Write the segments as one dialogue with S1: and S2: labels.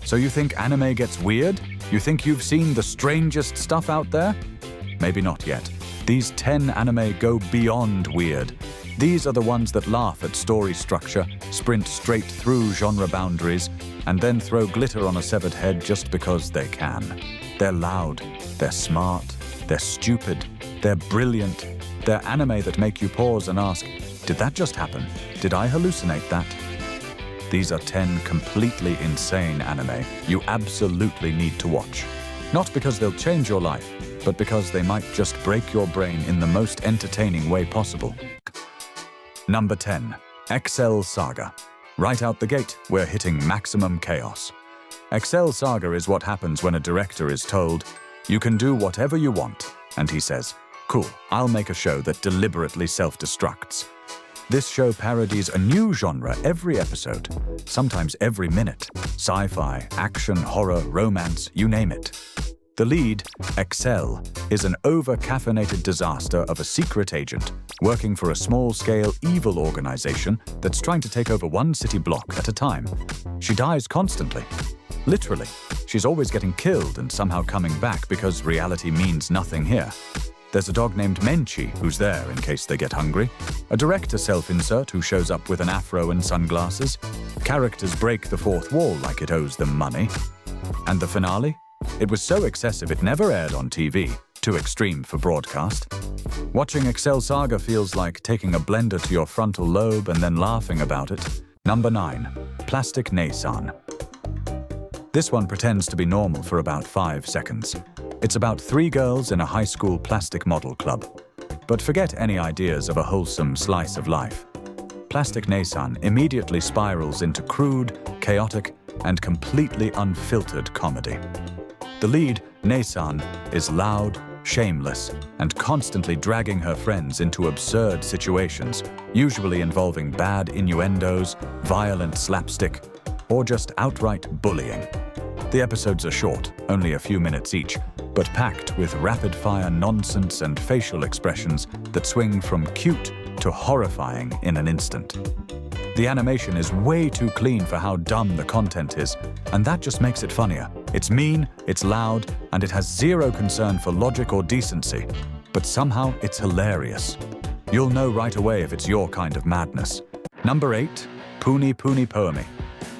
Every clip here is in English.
S1: So you think anime gets weird? You think you've seen the strangest stuff out there? Maybe not yet. These 10 anime go beyond weird. These are the ones that laugh at story structure, sprint straight through genre boundaries, and then throw glitter on a severed head just because they can. They're loud, they're smart, they're stupid, they're brilliant. They're anime that make you pause and ask, did that just happen? Did I hallucinate that? These are 10 completely insane anime you absolutely need to watch. Not because they'll change your life, but because they might just break your brain in the most entertaining way possible. Number 10. Excel Saga. Right out the gate, we're hitting maximum chaos. Excel Saga is what happens when a director is told, you can do whatever you want, and he says, cool, I'll make a show that deliberately self-destructs. This show parodies a new genre every episode, sometimes every minute. Sci-fi, action, horror, romance, you name it. The lead, Excel, is an over-caffeinated disaster of a secret agent working for a small-scale evil organization that's trying to take over one city block at a time. She dies constantly. Literally. She's always getting killed and somehow coming back because reality means nothing here. There's a dog named Menchi who's there in case they get hungry, a director self-insert who shows up with an afro and sunglasses, characters break the fourth wall like it owes them money, and the finale? It was so excessive it never aired on TV, too extreme for broadcast. Watching Excel Saga feels like taking a blender to your frontal lobe and then laughing about it. Number 9. Plastic Nee-San. This one pretends to be normal for about 5 seconds. It's about 3 girls in a high school plastic model club. But forget any ideas of a wholesome slice of life. Plastic Nee-San immediately spirals into crude, chaotic, and completely unfiltered comedy. The lead, Nee-San, is loud, shameless, and constantly dragging her friends into absurd situations, usually involving bad innuendos, violent slapstick, or just outright bullying. The episodes are short, only a few minutes each, but packed with rapid-fire nonsense and facial expressions that swing from cute to horrifying in an instant. The animation is way too clean for how dumb the content is, and that just makes it funnier. It's mean, it's loud, and it has zero concern for logic or decency, but somehow it's hilarious. You'll know right away if it's your kind of madness. Number 8. Puni Poemy.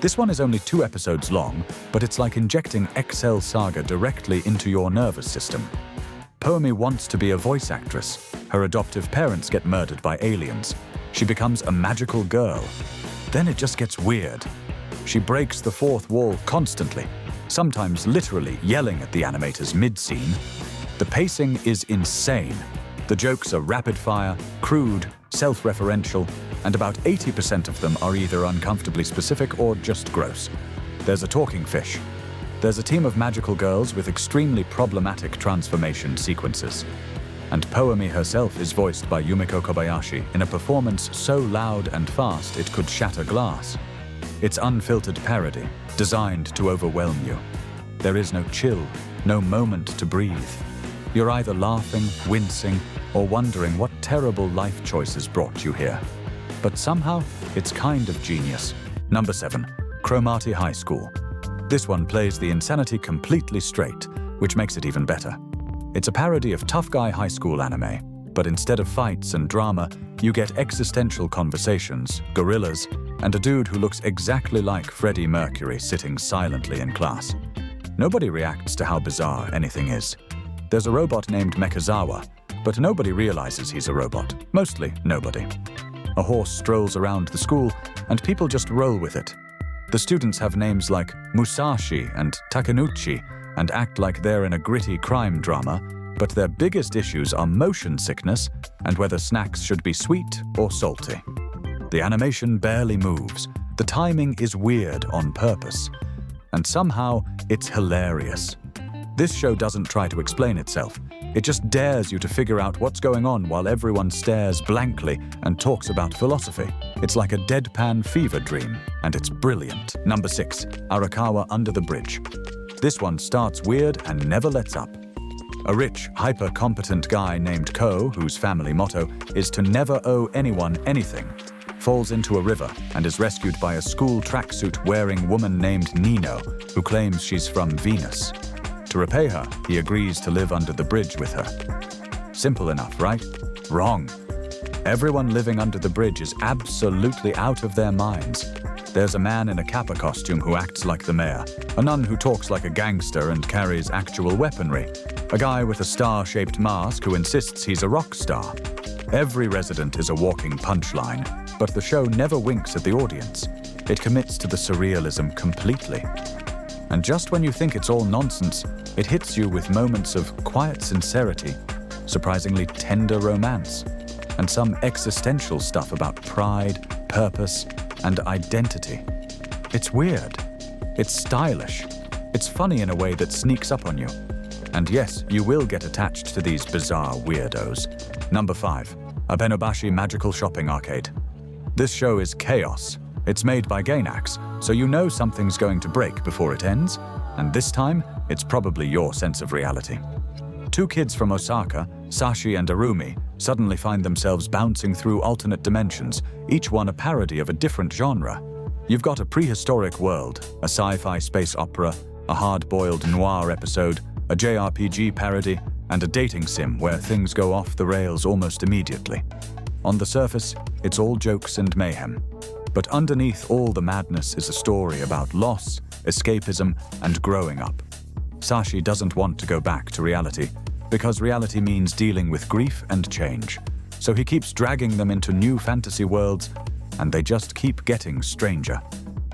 S1: This one is only 2 episodes long, but it's like injecting Excel Saga directly into your nervous system. Poemy wants to be a voice actress. Her adoptive parents get murdered by aliens. She becomes a magical girl. Then it just gets weird. She breaks the fourth wall constantly, sometimes literally yelling at the animators mid-scene. The pacing is insane. The jokes are rapid-fire, crude, self-referential, and about 80% of them are either uncomfortably specific or just gross. There's a talking fish. There's a team of magical girls with extremely problematic transformation sequences. And Poemy herself is voiced by Yumiko Kobayashi in a performance so loud and fast it could shatter glass. It's unfiltered parody, designed to overwhelm you. There is no chill, no moment to breathe. You're either laughing, wincing, or wondering what terrible life choices brought you here. But somehow, it's kind of genius. Number 7. Cromartie High School. This one plays the insanity completely straight, which makes it even better. It's a parody of tough guy high school anime, but instead of fights and drama, you get existential conversations, gorillas, and a dude who looks exactly like Freddie Mercury sitting silently in class. Nobody reacts to how bizarre anything is. There's a robot named Mekazawa, but nobody realizes he's a robot. Mostly nobody. A horse strolls around the school, and people just roll with it. The students have names like Musashi and Takenuchi and act like they're in a gritty crime drama, but their biggest issues are motion sickness and whether snacks should be sweet or salty. The animation barely moves. The timing is weird on purpose. And somehow, it's hilarious. This show doesn't try to explain itself. It just dares you to figure out what's going on while everyone stares blankly and talks about philosophy. It's like a deadpan fever dream, and it's brilliant. Number 6. Arakawa Under the Bridge. This one starts weird and never lets up. A rich, hyper-competent guy named Ko, whose family motto is to never owe anyone anything, falls into a river and is rescued by a school tracksuit-wearing woman named Nino, who claims she's from Venus. To repay her, he agrees to live under the bridge with her. Simple enough, right? Wrong. Everyone living under the bridge is absolutely out of their minds. There's a man in a kappa costume who acts like the mayor, a nun who talks like a gangster and carries actual weaponry, a guy with a star-shaped mask who insists he's a rock star. Every resident is a walking punchline, but the show never winks at the audience. It commits to the surrealism completely. And just when you think it's all nonsense, it hits you with moments of quiet sincerity, surprisingly tender romance, and some existential stuff about pride, purpose, and identity. It's weird. It's stylish. It's funny in a way that sneaks up on you. And yes, you will get attached to these bizarre weirdos. Number 5. Abenobashi Magical Shopping Arcade. This show is chaos. It's made by Gainax, so you know something's going to break before it ends, and this time, it's probably your sense of reality. Two kids from Osaka, Sashi and Arumi, suddenly find themselves bouncing through alternate dimensions, each one a parody of a different genre. You've got a prehistoric world, a sci-fi space opera, a hard-boiled noir episode, a JRPG parody, and a dating sim where things go off the rails almost immediately. On the surface, it's all jokes and mayhem. But underneath all the madness is a story about loss, escapism, and growing up. Sashi doesn't want to go back to reality, because reality means dealing with grief and change. So he keeps dragging them into new fantasy worlds, and they just keep getting stranger.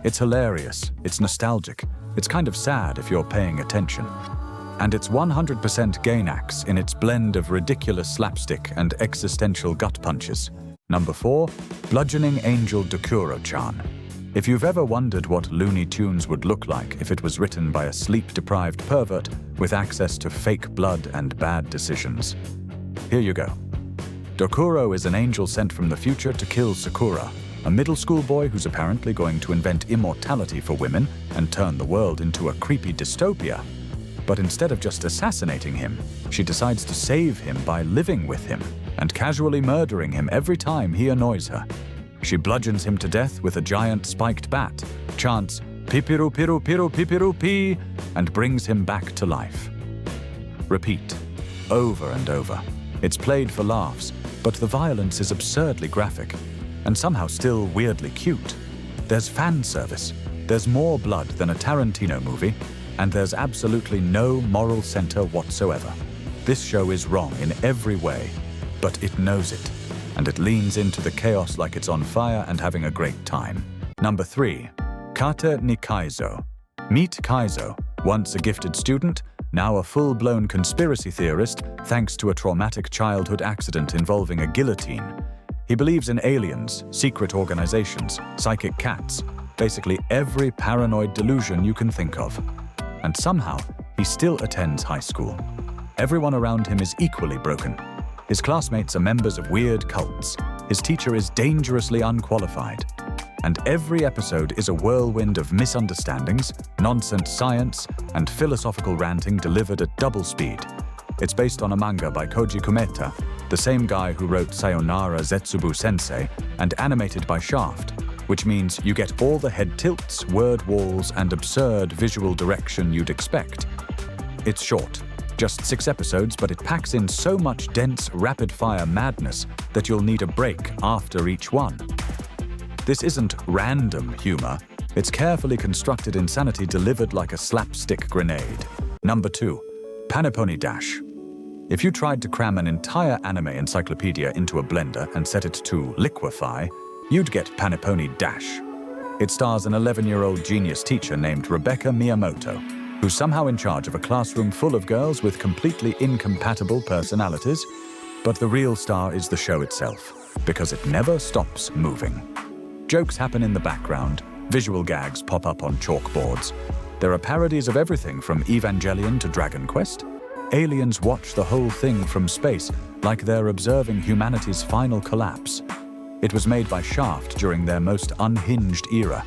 S1: It's hilarious, it's nostalgic, it's kind of sad if you're paying attention. And it's 100% Gainax in its blend of ridiculous slapstick and existential gut punches. Number 4, Bludgeoning Angel Dokuro-chan. If you've ever wondered what Looney Tunes would look like if it was written by a sleep-deprived pervert with access to fake blood and bad decisions, here you go. Dokuro is an angel sent from the future to kill Sakura, a middle school boy who's apparently going to invent immortality for women and turn the world into a creepy dystopia. But instead of just assassinating him, she decides to save him by living with him and casually murdering him every time he annoys her. She bludgeons him to death with a giant spiked bat, chants "Pipiru piru piru pipiru pi," and brings him back to life. Repeat, over and over. It's played for laughs, but the violence is absurdly graphic, and somehow still weirdly cute. There's fan service, there's more blood than a Tarantino movie, and there's absolutely no moral center whatsoever. This show is wrong in every way, but it knows it, and it leans into the chaos like it's on fire and having a great time. Number 3, Katteni Kaizō. Meet Kaizō, once a gifted student, now a full-blown conspiracy theorist thanks to a traumatic childhood accident involving a guillotine. He believes in aliens, secret organizations, psychic cats, basically every paranoid delusion you can think of. And somehow, he still attends high school. Everyone around him is equally broken. His classmates are members of weird cults. His teacher is dangerously unqualified. And every episode is a whirlwind of misunderstandings, nonsense science, and philosophical ranting delivered at double speed. It's based on a manga by Koji Kumeta, the same guy who wrote Sayonara Zetsubo Sensei, and animated by Shaft, which means you get all the head tilts, word walls, and absurd visual direction you'd expect. It's short, just 6 episodes, but it packs in so much dense, rapid-fire madness that you'll need a break after each one. This isn't random humor, it's carefully constructed insanity delivered like a slapstick grenade. Number 2, PaniPoni Dash. If you tried to cram an entire anime encyclopedia into a blender and set it to liquefy, you'd get PaniPoni Dash. It stars an 11-year-old genius teacher named Rebecca Miyamoto, who's somehow in charge of a classroom full of girls with completely incompatible personalities. But the real star is the show itself, because it never stops moving. Jokes happen in the background, visual gags pop up on chalkboards. There are parodies of everything from Evangelion to Dragon Quest. Aliens watch the whole thing from space like they're observing humanity's final collapse. It was made by Shaft during their most unhinged era.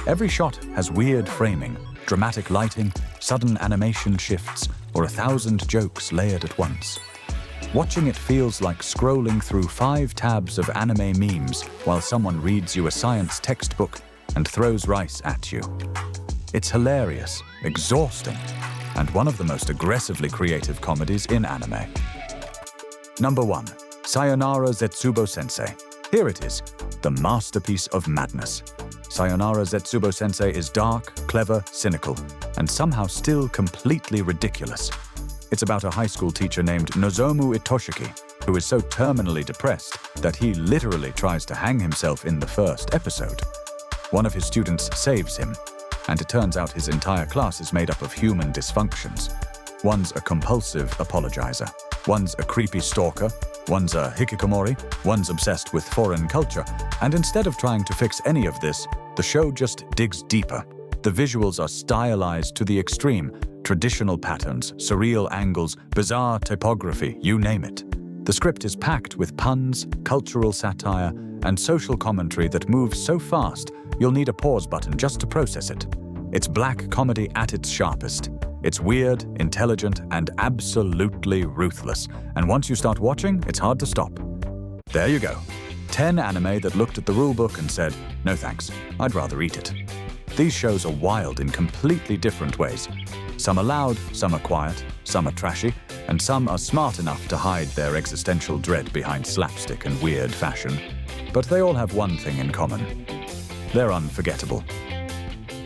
S1: Every shot has weird framing, dramatic lighting, sudden animation shifts, or 1,000 jokes layered at once. Watching it feels like scrolling through 5 tabs of anime memes while someone reads you a science textbook and throws rice at you. It's hilarious, exhausting, and one of the most aggressively creative comedies in anime. Number 1. Sayonara Zetsubo Sensei. Here it is, the masterpiece of madness. Sayonara Zetsubo Sensei is dark, clever, cynical, and somehow still completely ridiculous. It's about a high school teacher named Nozomu Itoshiki, who is so terminally depressed that he literally tries to hang himself in the first episode. One of his students saves him, and it turns out his entire class is made up of human dysfunctions. One's a compulsive apologizer, one's a creepy stalker, one's a hikikomori, one's obsessed with foreign culture, and instead of trying to fix any of this, the show just digs deeper. The visuals are stylized to the extreme, traditional patterns, surreal angles, bizarre typography, you name it. The script is packed with puns, cultural satire, and social commentary that moves so fast you'll need a pause button just to process it. It's black comedy at its sharpest. It's weird, intelligent, and absolutely ruthless. And once you start watching, it's hard to stop. There you go. 10 anime that looked at the rulebook and said, no thanks, I'd rather eat it. These shows are wild in completely different ways. Some are loud, some are quiet, some are trashy, and some are smart enough to hide their existential dread behind slapstick and weird fashion. But they all have one thing in common. They're unforgettable.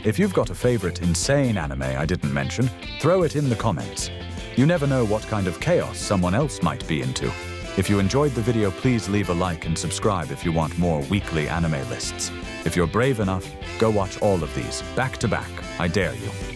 S1: If you've got a favorite insane anime I didn't mention, throw it in the comments. You never know what kind of chaos someone else might be into. If you enjoyed the video, please leave a like and subscribe if you want more weekly anime lists. If you're brave enough, go watch all of these, back to back, I dare you.